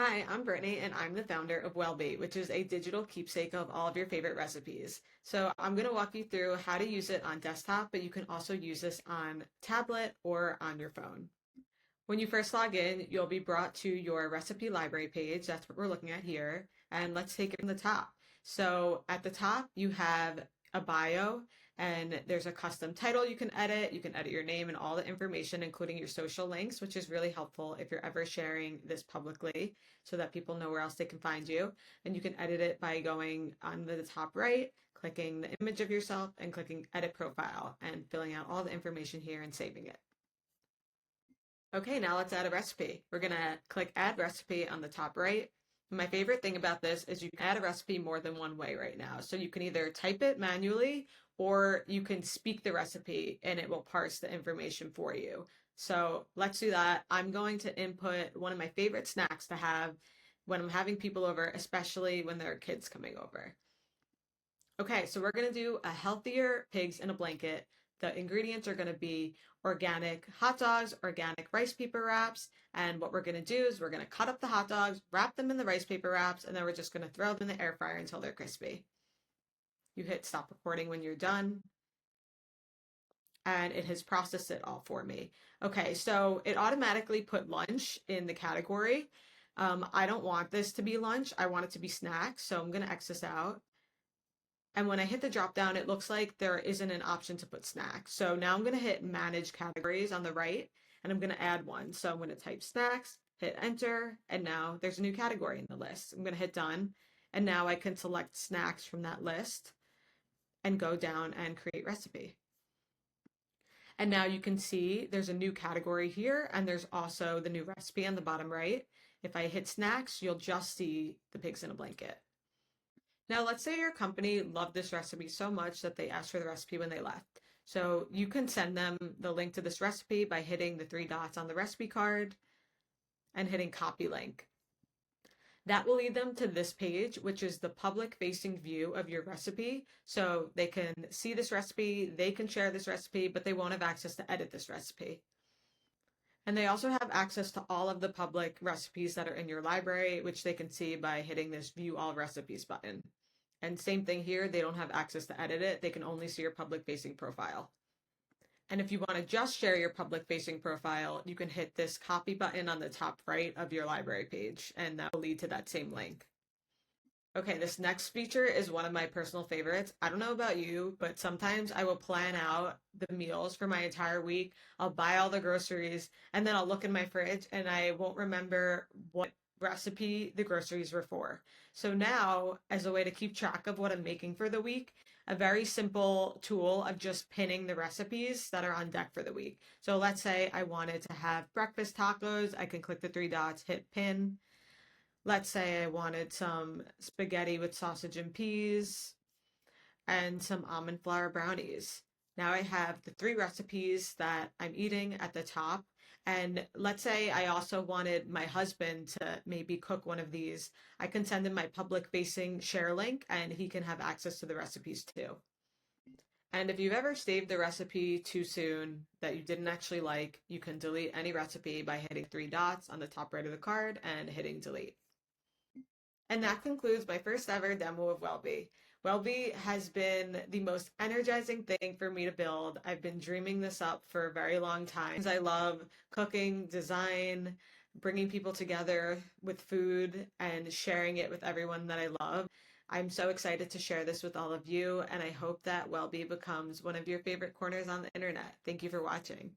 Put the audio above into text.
Hi, I'm Brittany, and I'm the founder of Welby, which is a digital keepsake of all of your favorite recipes. So I'm going to walk you through how to use it on desktop, but you can also use this on tablet or on your phone. When you first log in, you'll be brought to your recipe library page. That's what we're looking at here. And let's take it from the top. So at the top, you have a bio, and there's a custom title you can edit. You can edit your name and all the information, including your social links, which is really helpful if you're ever sharing this publicly so that people know where else they can find you. And you can edit it by going on the top right, clicking the image of yourself, and clicking edit profile and filling out all the information here and saving it. Okay, now let's add a recipe. We're gonna click add recipe on the top right. My favorite thing about this is you can add a recipe more than one way right now. So you can either type it manually or you can speak the recipe and it will parse the information for you. So let's do that. I'm going to input one of my favorite snacks to have when I'm having people over, especially when there are kids coming over. Okay, so we're gonna do a healthier pigs in a blanket. The ingredients are gonna be organic hot dogs, organic rice paper wraps, and what we're gonna do is we're gonna cut up the hot dogs, wrap them in the rice paper wraps, and then we're just gonna throw them in the air fryer until they're crispy. You hit stop recording when you're done, and it has processed it all for me. Okay, so it automatically put lunch in the category. I don't want this to be lunch. I want it to be snacks, so I'm gonna X this out. And when I hit the drop down, it looks like there isn't an option to put snacks. So now I'm going to hit manage categories on the right and I'm going to add one. So I'm going to type snacks, hit enter, and now there's a new category in the list. I'm going to hit done. And now I can select snacks from that list and go down and create recipe. And now you can see there's a new category here and there's also the new recipe on the bottom right. If I hit snacks, you'll just see the pigs in a blanket. Now, let's say your company loved this recipe so much that they asked for the recipe when they left. So you can send them the link to this recipe by hitting the three dots on the recipe card and hitting copy link. That will lead them to this page, which is the public facing view of your recipe. So they can see this recipe, they can share this recipe, but they won't have access to edit this recipe. And they also have access to all of the public recipes that are in your library, which they can see by hitting this view all recipes button. And same thing here, they don't have access to edit it. They can only see your public facing profile. And if you want to just share your public facing profile, you can hit this copy button on the top right of your library page, and that will lead to that same link. Okay, this next feature is one of my personal favorites. I don't know about you, but sometimes I will plan out the meals for my entire week. I'll buy all the groceries and then I'll look in my fridge and I won't remember what recipe the groceries were for. So now, as a way to keep track of what I'm making for the week, a very simple tool of just pinning the recipes that are on deck for the week. So let's say I wanted to have breakfast tacos. I can click the three dots, hit pin. Let's say I wanted some spaghetti with sausage and peas and some almond flour brownies. Now I have the three recipes that I'm eating at the top. And let's say I also wanted my husband to maybe cook one of these. I can send him my public facing share link and he can have access to the recipes too. And if you've ever saved the recipe too soon that you didn't actually like, you can delete any recipe by hitting three dots on the top right of the card and hitting delete. And that concludes my first ever demo of Welby. Welby has been the most energizing thing for me to build. I've been dreaming this up for a very long time. I love cooking, design, bringing people together with food, and sharing it with everyone that I love. I'm so excited to share this with all of you, and I hope that Welby becomes one of your favorite corners on the internet. Thank you for watching.